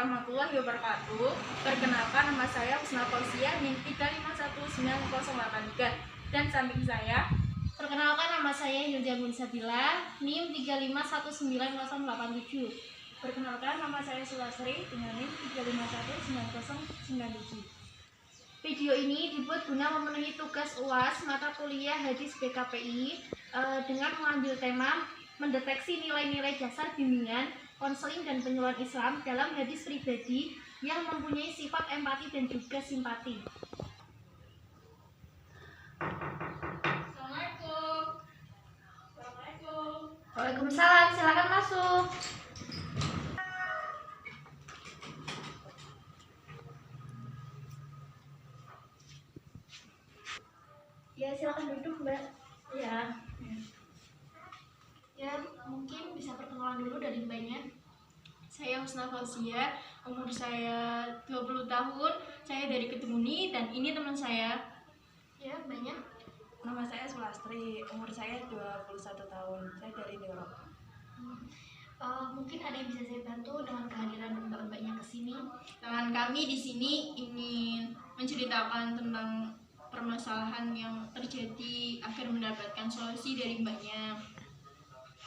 warahmatullahi wabarakatuh. Perkenalkan, nama saya Husna Fauziah, NIM 3519083. Dan samping saya, perkenalkan, nama saya Hilda Munsabila, NIM 3519087. perkenalkan, nama saya Sulasri dengan NIM 3519097. Video ini dibuat guna memenuhi tugas UAS mata kuliah Hadis BKPI dengan mengambil tema mendeteksi nilai-nilai dasar bimbingan, konseling dan penyuluhan Islam dalam hadis pribadi yang mempunyai sifat empati dan juga simpati. Assalamualaikum. Waalaikumsalam, silakan masuk. Ya, silakan duduk, Mbak. Ya, mungkin bisa perkenalan dulu dari Mbaknya. Saya Husna Fauziah, umur saya 20 tahun. Saya dari Ketemuni dan ini teman saya. Ya, Mbaknya. Nama saya Sulastri, umur saya 21 tahun. Saya dari Doro. Mungkin ada yang bisa saya bantu dengan kehadiran mbak-mbaknya ke sini. Dan kami di sini ingin menceritakan tentang permasalahan yang terjadi agar mendapatkan solusi dari mbaknya.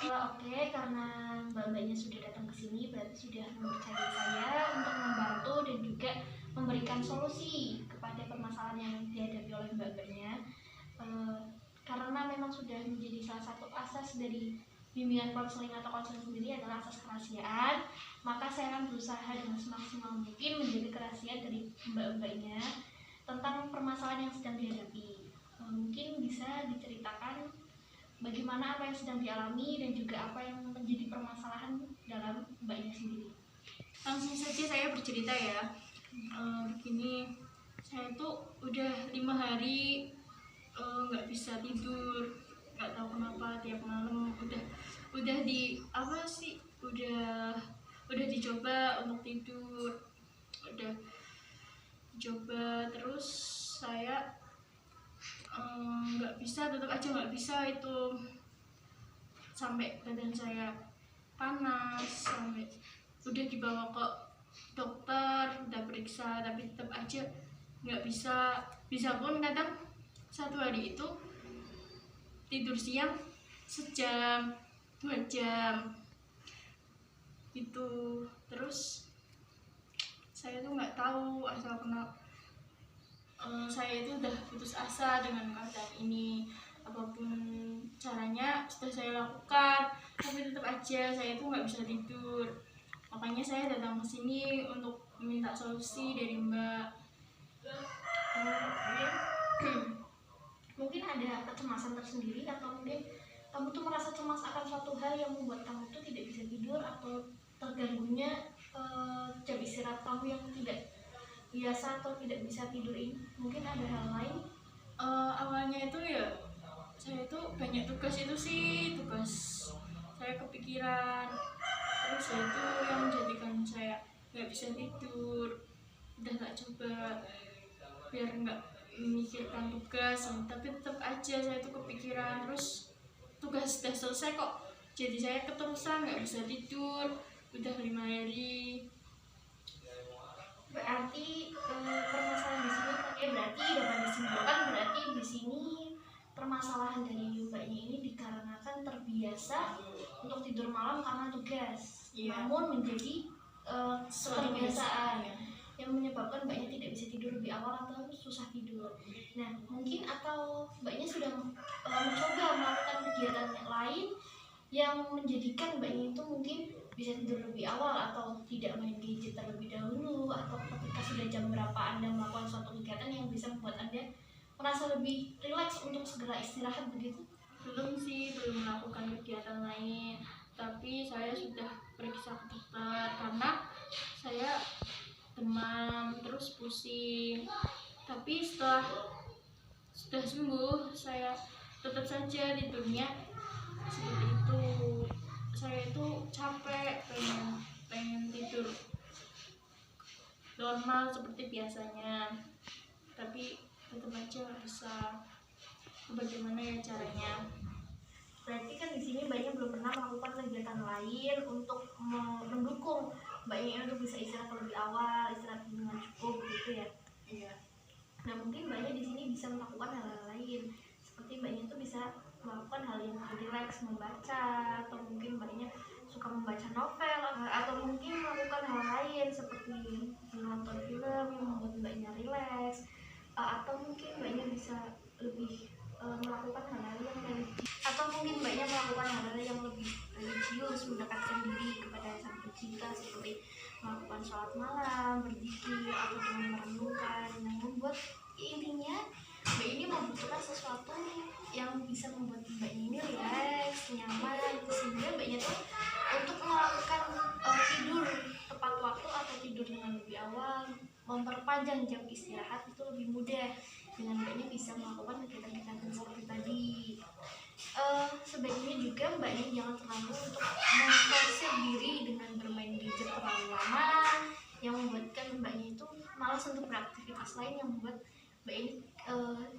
Oke, karena mbak-mbaknya sudah datang ke sini, berarti sudah mempercayai saya untuk membantu dan juga memberikan solusi kepada permasalahan yang dihadapi oleh mbak-mbaknya. Karena memang sudah menjadi salah satu asas dari bimbingan konseling atau konseling sendiri adalah asas kerahasiaan, maka saya akan berusaha dengan semaksimal mungkin menjaga kerahasiaan dari mbak-mbaknya tentang permasalahan yang sedang dihadapi. Mungkin bisa diceritakan bagaimana apa yang sedang dialami dan juga apa yang menjadi permasalahan dalam mbaknya sendiri. Langsung saja saya bercerita ya. Begini, saya tuh udah 5 hari nggak bisa tidur, nggak tahu kenapa. Tiap malam udah dicoba untuk tidur, udah coba terus saya nggak bisa, tetap aja nggak bisa. Itu sampai badan saya panas, sampai udah dibawa ke dokter, udah periksa, tapi tetap aja nggak bisa. Bisa pun kadang satu hari itu tidur siang sejam 2 jam gitu. Terus saya tuh nggak tahu asal kenapa. Saya itu udah putus asa dengan keadaan ini. Apapun caranya sudah saya lakukan, tapi tetap aja saya itu nggak bisa tidur. Makanya saya datang ke sini untuk meminta solusi dari Mbak. Mungkin ada kecemasan tersendiri atau mungkin kamu tuh merasa cemas akan suatu hal yang membuat kamu tuh tidak bisa tidur, atau terganggunya jam istirahat kamu yang tidak biasa atau tidak bisa tidur ini. Mungkin ada hal lain. Awalnya itu ya saya tuh banyak tugas saya kepikiran, terus itu yang menjadikan saya nggak bisa tidur. Udah tak coba biar nggak memikirkan tugas, tapi tetap aja saya tuh kepikiran. Terus tugas sudah selesai kok jadi saya keterusan nggak bisa tidur udah 5 hari. Berarti permasalahan di sini berarti dapat disimpulkan berarti di sini permasalahan dari mbaknya ini dikarenakan terbiasa untuk tidur malam karena tugas, namun menjadi kebiasaan yang menyebabkan mbaknya tidak bisa tidur lebih awal atau susah tidur. Nah, mungkin atau mbaknya sudah mencoba melakukan kegiatan yang lain yang menjadikan mbaknya itu mungkin bisa tidur lebih awal, atau tidak main gadget terlebih dahulu, atau ketika sudah jam berapa Anda melakukan suatu kegiatan yang bisa membuat Anda merasa lebih rileks untuk segera istirahat begitu? Belum melakukan kegiatan lain, tapi saya sudah periksa ke dokter karena saya demam terus pusing. Tapi setelah sudah sembuh, saya tetap saja tidurnya seperti itu. Saya itu capek, pengen tidur normal seperti biasanya, tapi tetap aja nggak bisa. Bagaimana ya caranya? Berarti kan di sini banyak belum pernah melakukan kegiatan lain untuk mendukung mbaknya untuk bisa istirahat lebih awal, istirahat dengan cukup gitu ya. Iya. Nah mungkin mbaknya di sini bisa melakukan hal-hal lain, seperti mbaknya itu bisa melakukan hal yang lebih rileks, membaca, atau mungkin mbaknya suka membaca novel, atau mungkin melakukan hal lain seperti menonton film yang membuat mbaknya rileks, atau mungkin mbaknya bisa lebih melakukan hal-hal yang atau mungkin mbaknya melakukan hal-hal yang lebih religius, mendekatkan diri kepada sang pencipta, seperti melakukan sholat malam, berzikir, atau dengan merenungkan, yang membuat intinya mbak ini membutuhkan sesuatu yang bisa membuat mbak ini rileks, nyaman, sehingga mbaknya tuh untuk melakukan tidur tepat waktu atau tidur dengan lebih awal, memperpanjang jam istirahat itu lebih mudah dengan mbaknya bisa melakukan kegiatan-kegiatan seperti tadi. Sebaiknya juga mbaknya jangan terlalu untuk memforsir diri dengan bermain gadget terlalu lama yang membuatkan mbaknya itu malas untuk beraktivitas lain, yang membuat mbak ini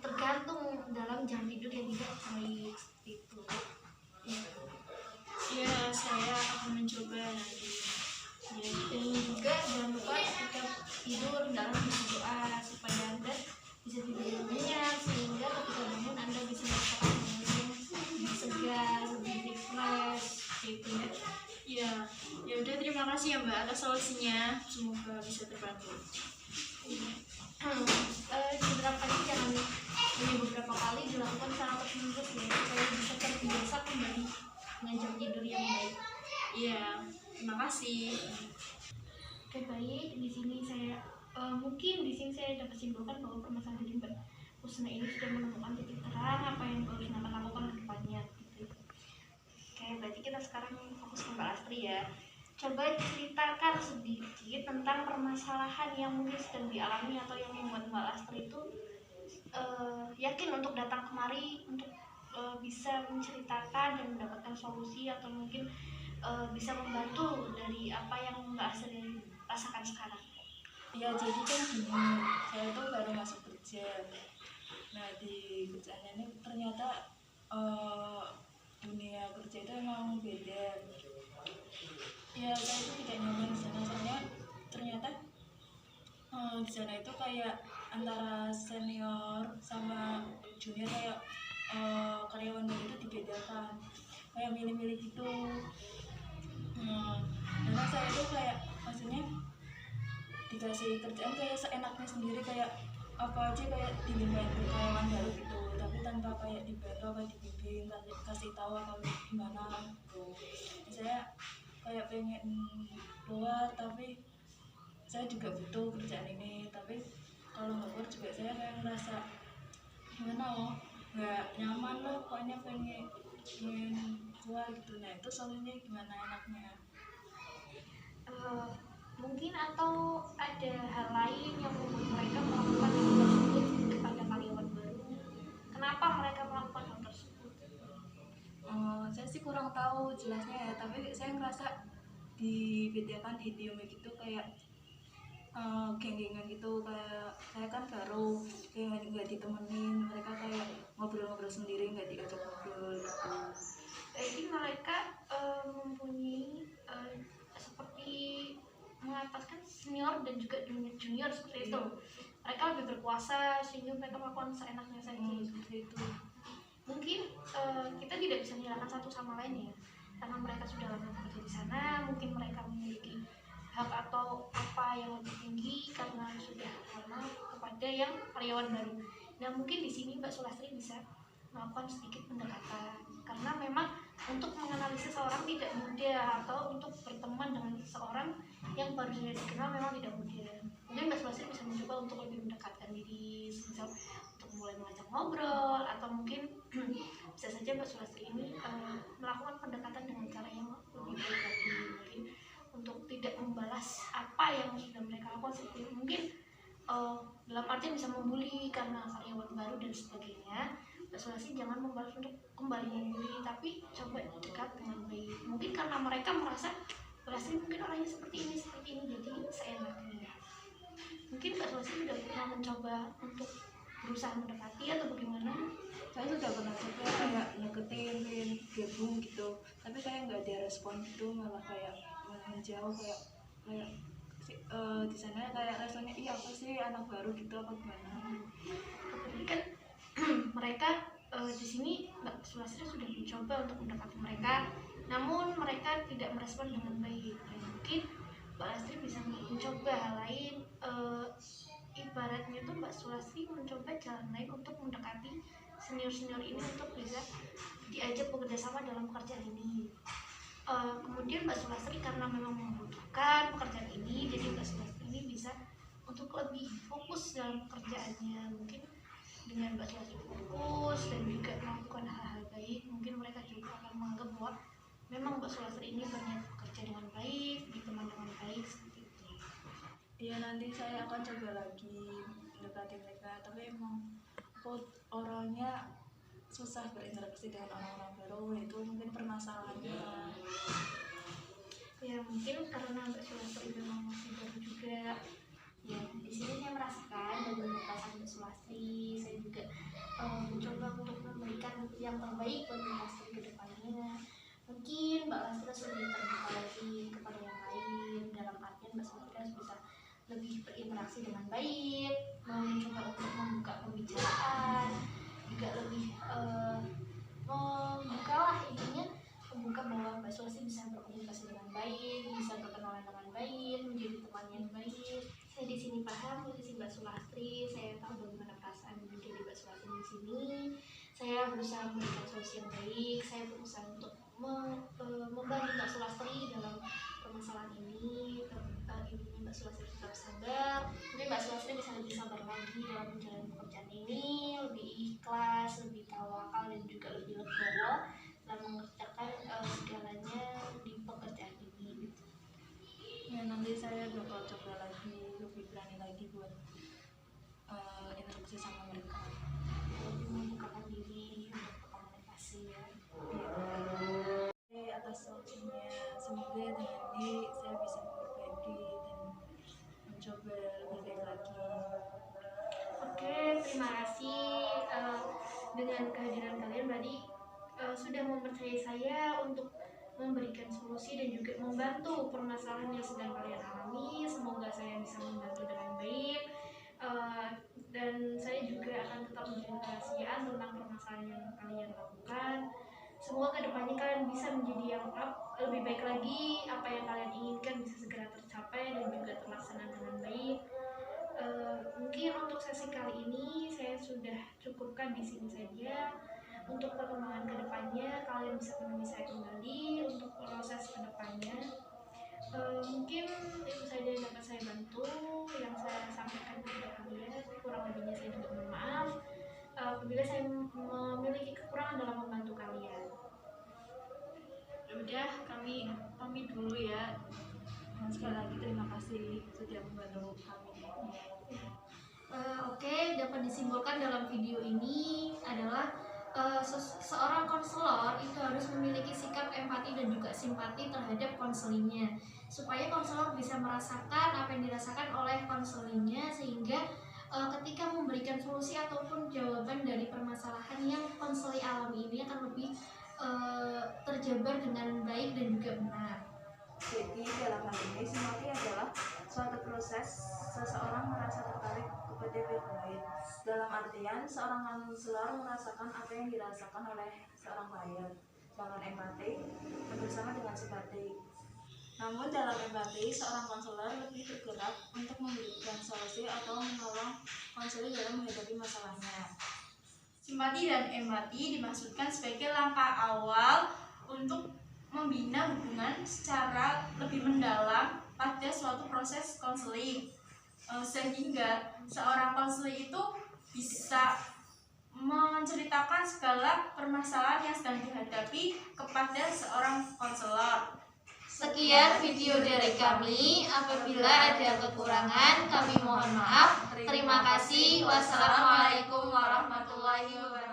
tergantung dalam jam tidur yang tidak baik seperti itu. Iya, saya akan mencoba nanti. Ya, dan juga jangan lupa ketika tidur dalam berdoa supaya anda bisa tidur yang nyenyak, sehingga ketika bangun anda bisa merasakan yang lebih segar, lebih refresh gitu ya. Iya, ya udah, terima kasih ya Mbak atas solusinya. Semoga bisa terbantu. Beberapa kali jangan hanya beberapa kali dilakukan secara terus-menerus ya, supaya bisa terbiasa kembali dengan jam tidur yang baik. Iya, terima kasih. Oke, baik, di sini saya mungkin di sini saya dapat simpulkan bahwa permasalahan di Mbak Husna ini sudah menemukan titik terang apa yang Mbak Husna akan lakukan ke depannya gitu. Oke, berarti kita sekarang fokus ke Mbak Astri ya. Coba ceritakan sedikit tentang permasalahan yang mungkin sedang dialami atau yang membuat Mbak Astri itu yakin untuk datang kemari untuk bisa menceritakan dan mendapatkan solusi, atau mungkin bisa membantu dari apa yang Mbak Astri rasakan sekarang. Ya jadi kan gini, saya tuh baru masuk kerja. Nah di kerjaan ini ternyata dunia kerja itu emang beda. Ya saya itu tidak nyaman di sana, soalnya ternyata di sana itu kayak antara senior sama junior, kayak karyawan baru itu dibedakan, kayak milih-milih gitu. Karena saya itu kayak maksudnya dikasih kerjaan kayak seenaknya sendiri, kayak apa aja kayak dibantu karyawan baru gitu, tapi tanpa kayak dibantu apa dibimbing, kasih tahu apa gimana gitu. Saya kayak pengen keluar, tapi saya juga butuh kerjaan ini, tapi kalau nggak keluar juga saya kayak ngerasa gimana loh, nggak nyaman loh, pokoknya pengen keluar gitu. Nah itu solusinya gimana enaknya? Mungkin atau ada hal lain yang membuat mereka melakukan hal tersebut kepada karyawan baru. Kenapa mereka melakukan hal tersebut? Saya sih kurang tahu jelasnya ya, tapi saya ngerasa dibedakan di Tio gitu, kayak geng-gengan gitu. Kayak saya kan baru, kayak nggak ditemenin, mereka kayak ngobrol-ngobrol sendiri, nggak diajak ngobrol gitu. Jadi mereka mempunyai seperti mengataskan senior dan juga junior seperti itu. Mereka lebih berkuasa sehingga mereka melakukan seenaknya saja. Seperti itu. Mungkin kita tidak bisa menyalahkan satu sama lain ya, karena mereka sudah lama bekerja di sana. Mungkin mereka memiliki hak atau apa yang lebih tinggi karena sudah lama kepada yang karyawan baru. Nah mungkin di sini Mbak Sulastri bisa melakukan sedikit pendekatan, karena memang untuk mengenali seseorang tidak mudah, atau untuk berteman dengan seseorang yang baru saja dikenal memang tidak mudah. Mungkin Mbak Sulastri bisa mencoba untuk lebih mendekatkan diri, misal untuk mulai mengajak ngobrol, atau mungkin bisa saja Mbak Sulastri ini melakukan pendekatan dengan cara yang lebih baik lagi, mungkin untuk tidak membalas apa yang sudah mereka lakukan, seperti mungkin dalam artian bisa membuli karena karyawan baru dan sebagainya. Mbak Sulastri jangan membalas untuk kembali membuli, tapi coba dekat dengan baik. Mungkin karena mereka merasa Mbak Sulastri mungkin orangnya seperti ini, jadi seenaknya. Mungkin Mbak Sulastri sudah pernah mencoba untuk berusaha mendekati atau bagaimana? Saya sudah pernah coba kayak deketin, gabung gitu, tapi kayak nggak ada respon gitu, malah kayak menjauh, kayak kayak di sana kayak rasanya iya apa sih anak baru gitu apa gimana. Tapi kan mereka di sini Mbak Sulastri sudah mencoba untuk mendekati mereka, namun mereka tidak merespon dengan baik. Dan mungkin Mbak Lastri bisa mencoba hal lain. Ibaratnya tuh Mbak Sulastri mencoba jalan lain untuk mendekati senior-senior ini untuk bisa diajak bekerja sama dalam pekerjaan ini. Kemudian Mbak Sulastri karena memang membutuhkan pekerjaan ini, jadi Mbak Sulastri ini bisa untuk lebih fokus dalam pekerjaannya. Mungkin dengan Mbak Sulastri fokus dan juga melakukan hal-hal baik, mungkin mereka juga akan menganggap bahwa memang Mbak Sulastri ini banyak bekerja dengan baik, diteman dengan baik, seperti itu. Iya, nanti saya akan coba lagi mendekati mereka, tapi emang aku orangnya susah berinteraksi dengan orang-orang baru, itu mungkin permasalahannya. Ya mungkin karena Mbak Sulastri memang masih baru juga. Ya di sini saya merasakan dari perasaan Mbak Sulastri, saya juga mencoba untuk memberikan yang terbaik buat Mbak Sulastri ke depannya. Mungkin Mbak Sulastri sudah terbuka lagi kepada yang lain, dalam artian Mbak Sulastri harus bisa lebih berinteraksi dengan baik, mencoba untuk membuka pembicaraan, juga lebih membuka bahwa Mbak Sulastri bisa berkomunikasi dengan baik, bisa berkenalan dengan baik, menjadi teman yang baik. Saya di sini paham posisi Mbak Sulastri, saya tahu bagaimana perasaan menjadi Mbak Sulastri di sini. Saya berusaha memberikan solusi yang baik, saya berusaha untuk membantu Mbak Sulastri dalam permasalahan ini. Intinya Mbak Sulastri tetap sabar, mungkin Mbak Sulastri bisa lebih sabar lagi dalam menjalani pekerjaan ini, lebih ikhlas, lebih tawakal, dan juga lebih legowo dalam mengerjakan segalanya di pekerjaan ini. Ya nanti saya bakal coba lagi, lebih berani lagi buat interaksi sama mereka, Lebih membukakan diri untuk berkomunikasi ya. atas waktunya. Semoga dengan ini saya bisa memperbaiki dan mencoba lebih baik lagi. Oke, terima kasih dengan kehadiran kalian berarti sudah mempercayai saya untuk memberikan solusi dan juga membantu permasalahan yang sedang kalian alami. Semoga saya bisa membantu dengan baik, dan saya juga akan tetap menjaga kerahasiaan tentang permasalahan yang kalian lakukan. Semoga kedepannya kalian bisa menjadi yang lebih baik lagi, apa yang kalian inginkan bisa segera tercapai dan juga terlaksana dengan baik. Mungkin untuk sesi kali ini saya sudah cukupkan di sini saja. Untuk perkembangan kedepannya kalian bisa menemui saya kembali untuk proses kedepannya. Mungkin itu saja yang dapat saya bantu, yang saya sampaikan kepada kalian. Kurang lebihnya saya juga mohon maaf apabila saya memiliki kekurangan dalam membantu kalian. Udah, kami pamit dulu ya. Sekali lagi terima kasih sudah membantu kami. Oke, dapat disimpulkan dalam video ini adalah seorang konselor itu harus memiliki sikap empati dan juga simpati terhadap konselingnya, supaya konselor bisa merasakan apa yang dirasakan oleh konselingnya, sehingga ketika memberikan solusi ataupun jawaban dari permasalahan yang konseli alami ini akan lebih terjabar dengan baik dan juga benar. Jadi dalam hal ini simpati adalah suatu proses seseorang merasa tertarik kepada pihak lain. Dalam artian seorang konselor merasakan apa yang dirasakan oleh seorang klien. Sedangkan empati bersama dengan simpati. Namun dalam empati seorang konselor lebih bergerak untuk memberikan solusi atau menolong konseli dalam menghadapi masalahnya. Simpati dan empati dimaksudkan sebagai langkah awal untuk membina hubungan secara lebih mendalam pada suatu proses konseling, sehingga seorang konseling itu bisa menceritakan segala permasalahan yang sedang dihadapi kepada seorang konselor. Sekian video dari kami. Apabila ada kekurangan, kami mohon maaf. Terima kasih. Wassalamualaikum warahmatullahi wabarakatuh.